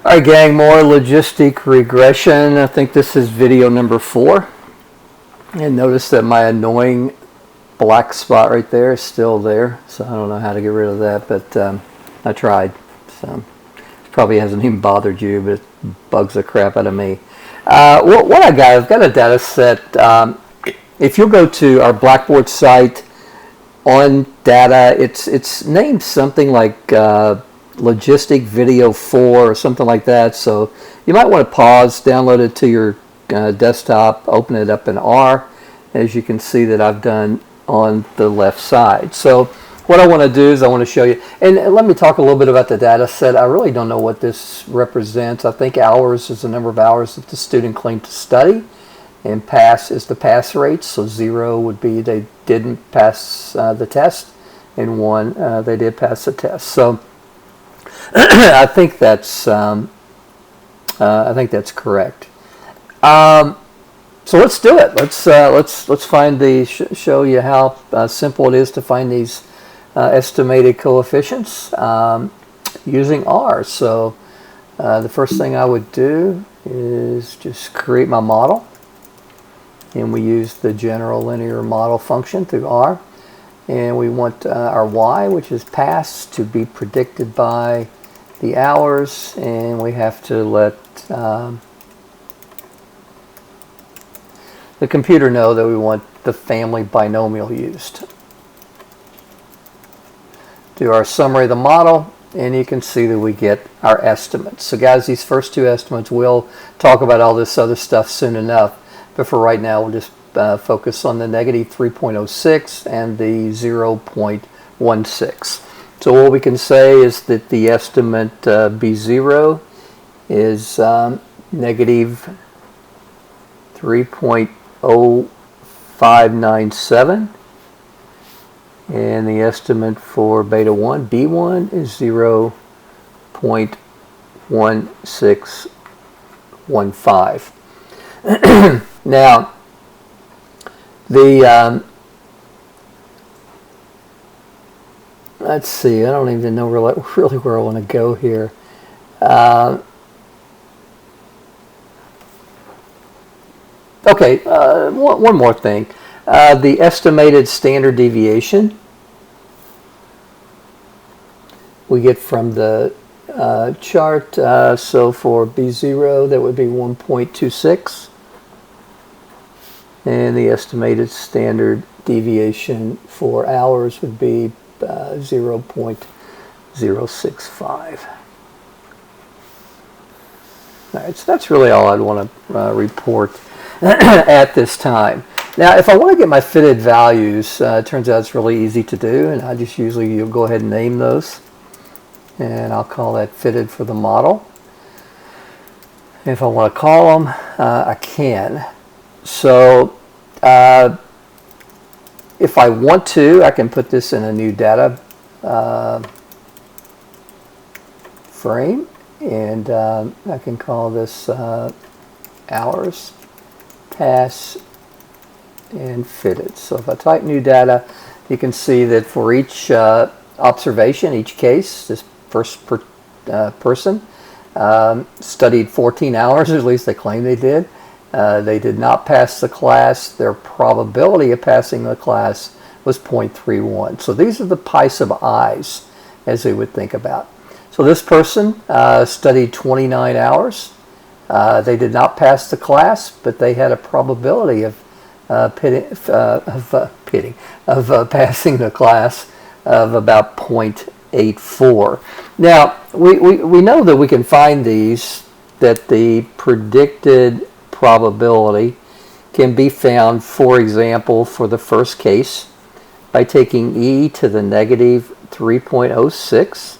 All right, gang, more logistic regression. I think this is video number 4. And notice that my annoying black spot right there is still there. So I don't know how to get rid of that, but I tried. So it probably hasn't even bothered you, but it bugs the crap out of me. What I've got a data set. If you'll go to our Blackboard site on data, it's named something like Logistic Video 4 or something like that. So you might want to pause, download it to your desktop, open it up in R, as you can see that I've done on the left side. So what I want to do is I want to show you, and let me talk a little bit about the data set. I really don't know what this represents. I think hours is the number of hours that the student claimed to study, and pass is the pass rate. So 0 would be they didn't pass the test, and 1 they did pass the test. So I think that's correct. So let's do it. Let's find the show you how simple it is to find these estimated coefficients using R. So the first thing I would do is just create my model, and we use the general linear model function through R, and we want our Y, which is pass, to be predicted by the hours, and we have to let the computer know that we want the family binomial used. Do our summary of the model, and you can see that we get our estimates. So guys, these first 2 estimates, we'll talk about all this other stuff soon enough, but for right now we'll just focus on the negative 3.06 and the 0.16. So what we can say is that the estimate B0 is negative 3.0597, and the estimate for beta 1, B1, is 0.1615. Now, the let's see, I don't even know really where I want to go here. Okay, one more thing. The estimated standard deviation we get from the chart. So for B0, that would be 1.26. And the estimated standard deviation for hours would be 0.065. All right, so that's really all I'd want to report at this time. Now, if I want to get my fitted values, it turns out it's really easy to do, and I just usually you'll go ahead and name those, and I'll call that fitted for the model. If I want to call them, I can. So if I want to, I can put this in a new data frame, and I can call this hours, pass, and fitted. So if I type new data, you can see that for each observation, each case, this first person studied 14 hours, or at least they claim they did. They did not pass the class. Their probability of passing the class was 0.31. So these are the pice of eyes, as we would think about. So this person studied 29 hours. They did not pass the class, but they had a probability of passing the class of about 0.84. Now, we know that we can find these, that the predicted probability can be found, for example, for the first case, by taking e to the negative 3.06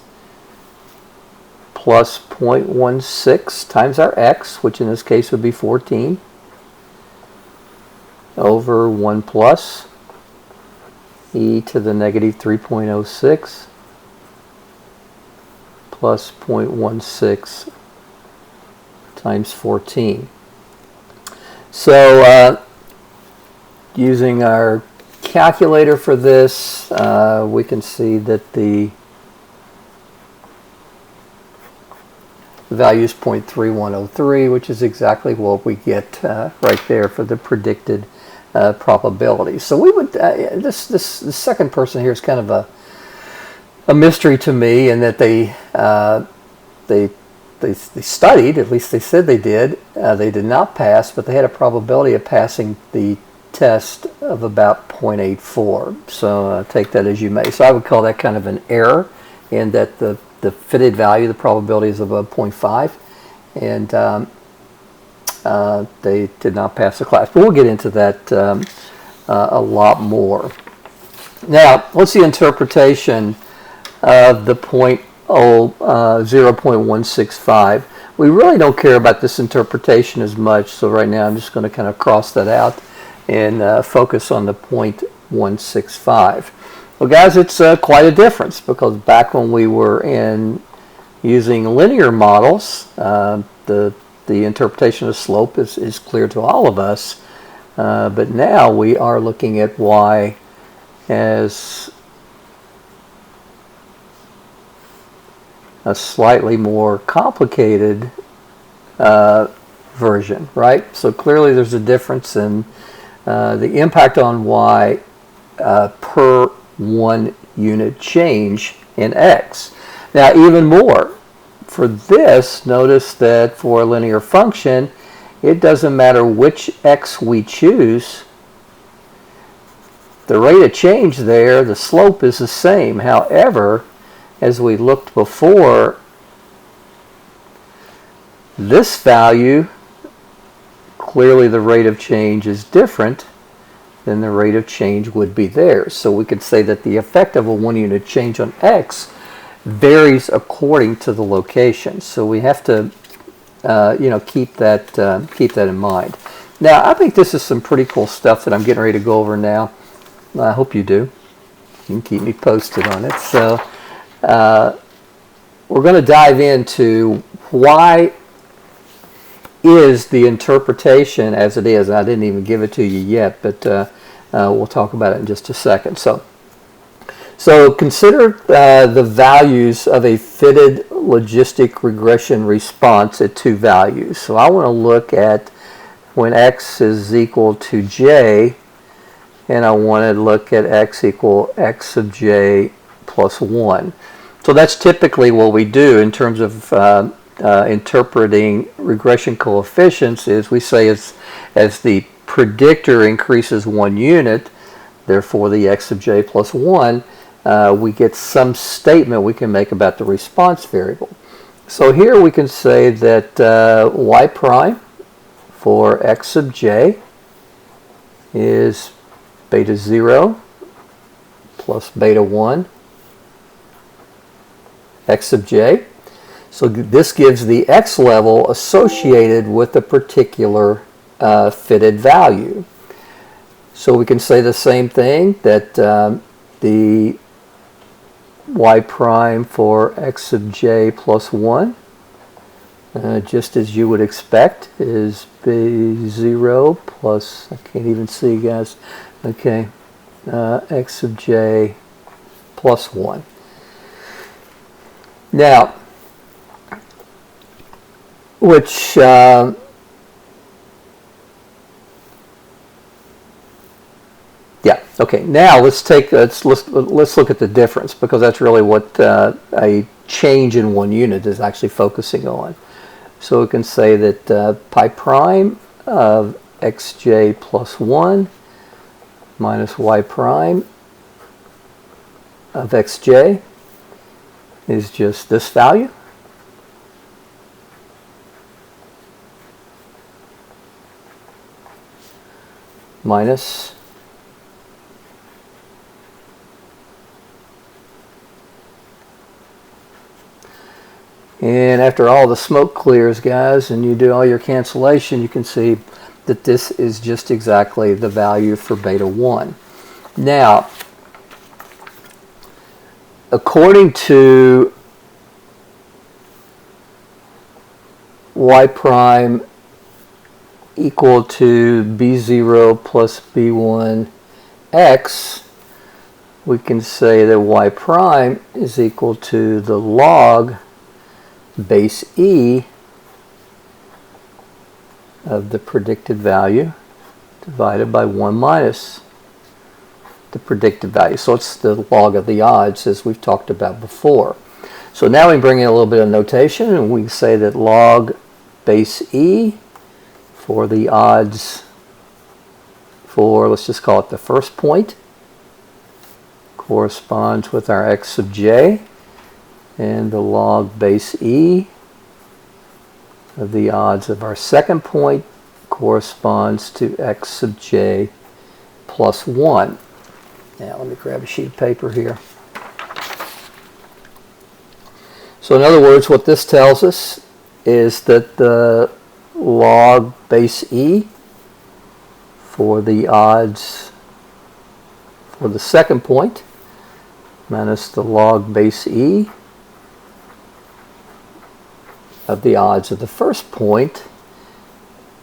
plus 0.16 times our x, which in this case would be 14, over 1 plus e to the negative 3.06 plus 0.16 times 14. So using our calculator for this, we can see that the The value is 0.3103, which is exactly what we get right there for the predicted probability. So we would this second person here is kind of a mystery to me, in that they studied, at least they said they did. They did not pass, but they had a probability of passing the test of about 0.84. So take that as you may. So I would call that kind of an error, in that the fitted value, the probability is above 0.5, and they did not pass the class. But we'll get into that a lot more. Now, what's the interpretation of the 0.165? We really don't care about this interpretation as much, so right now I'm just going to kind of cross that out and focus on the 0.165. Well, guys, it's quite a difference, because back when we were using linear models, the interpretation of slope is clear to all of us, but now we are looking at y as a slightly more complicated version, right? So clearly there's a difference in the impact on y per 1 unit change in x. Now, even more, for this, notice that for a linear function, it doesn't matter which x we choose. The rate of change there, the slope, is the same. However, as we looked before, this value, clearly the rate of change is different than the rate of change would be there. So we could say that the effect of a 1 unit change on x varies according to the location. So we have to keep that in mind. Now, I think this is some pretty cool stuff that I'm getting ready to go over now. I hope you do. You can keep me posted on it. So we're going to dive into why is the interpretation as it is. I didn't even give it to you yet, but we'll talk about it in just a second. So consider the values of a fitted logistic regression response at 2 values. So I want to look at when x is equal to j, and I want to look at x equal x sub j plus 1. So that's typically what we do in terms of interpreting regression coefficients. Is we say as the predictor increases 1 unit, therefore the x sub j plus 1, we get some statement we can make about the response variable. So here we can say that y prime for x sub j is beta 0 plus beta 1 x sub j. So this gives the x level associated with a particular fitted value. So we can say the same thing, that the y prime for x sub j plus 1, just as you would expect, is b0 plus, I can't even see, guys, okay, x sub j plus 1. Now, which yeah, okay. Now let's look at the difference, because that's really what a change in 1 unit is actually focusing on. So we can say that pi prime of xj plus 1 minus y prime of xj is just this value. Minus and after all the smoke clears, guys, and you do all your cancellation, you can see that this is just exactly the value for beta 1. Now, according to y prime equal to b0 plus b1 x, we can say that y prime is equal to the log base E of the predicted value divided by 1 minus the predicted value. So it's the log of the odds, as we've talked about before. So now we bring in a little bit of notation, and we can say that log base E for the odds for, let's just call it the first point, corresponds with our x sub j, and the log base E of the odds of our second point corresponds to x sub j plus 1. Now let me grab a sheet of paper here. So in other words, what this tells us is that the log base E for the odds for the second point minus the log base E of the odds of the first point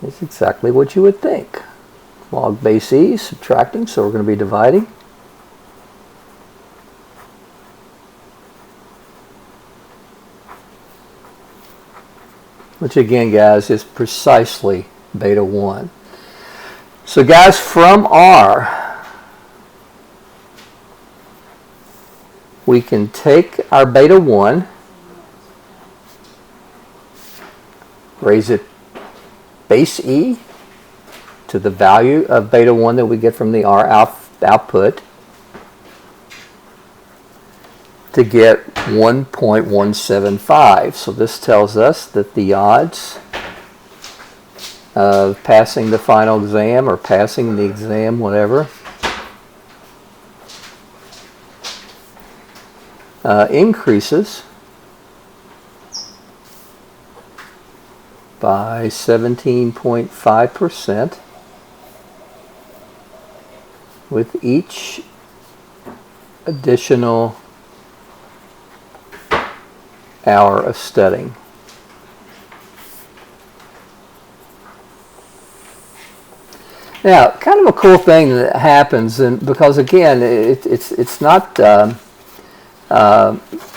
is exactly what you would think. Log base E, subtracting, so we're going to be dividing. Which again, guys, is precisely beta 1. So guys, from R, we can take our beta 1, raise it base E to the value of beta 1 that we get from the R output to get 1.175. So this tells us that the odds of passing the final exam or passing the exam, whatever, increases by 17.5% with each additional hour of studying. Now, kind of a cool thing that happens, and because again, it's not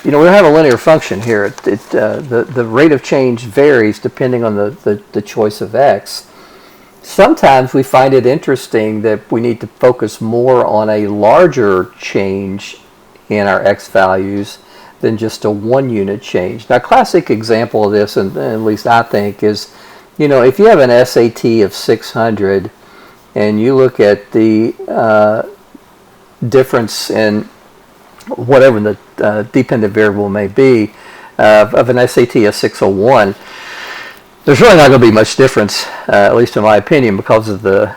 you know, we don't have a linear function here. The rate of change varies depending on the choice of x. Sometimes we find it interesting that we need to focus more on a larger change in our x values than just a 1 unit change. Now, a classic example of this, and at least I think, is, you know, if you have an SAT of 600 and you look at the difference in whatever the dependent variable may be of an SAT of 601, there's really not going to be much difference, at least in my opinion, because of the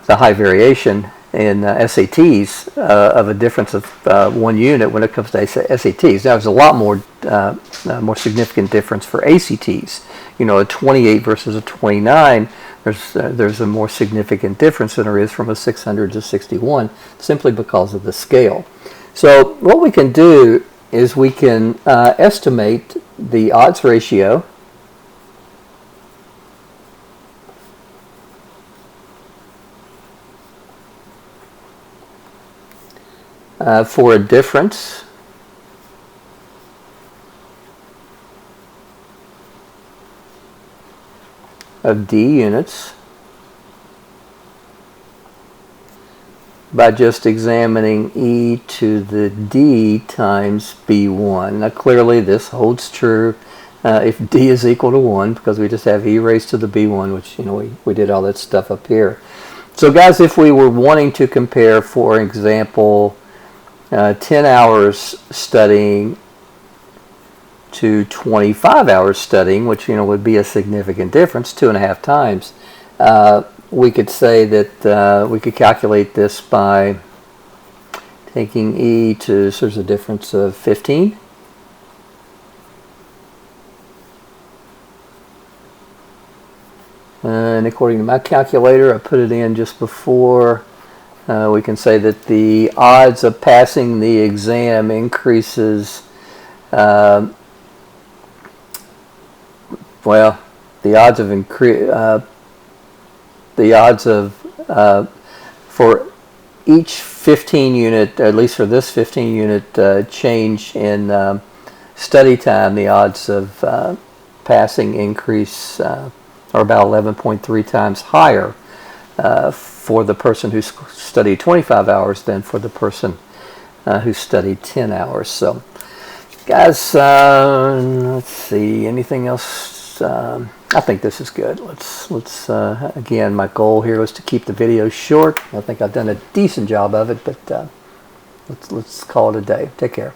high variation in SATs of a difference of 1 unit when it comes to SATs. Now, there's a lot more significant difference for ACTs. You know, a 28 versus a 29, there's a more significant difference than there is from a 600 to 61, simply because of the scale. So what we can do is we can estimate the odds ratio for a difference of D units by just examining E to the D times B1. Now clearly this holds true if D is equal to 1, because we just have E raised to the B1, which, you know, we did all that stuff up here. So guys, if we were wanting to compare, for example, 10 hours studying to 25 hours studying, which, you know, would be a significant difference, 2.5 times, we could say that we could calculate this by taking E to, so there's a difference of 15. And according to my calculator, I put it in just before, we can say that the odds of passing the exam increases, well, the odds of for each 15 unit, at least for this 15 unit change in study time, the odds of passing increase are about 11.3 times higher for the person who studied 25 hours than for the person who studied 10 hours. So, guys, let's see, anything else? I think this is good. Let's again, my goal here was to keep the video short. I think I've done a decent job of it, but let's call it a day. Take care.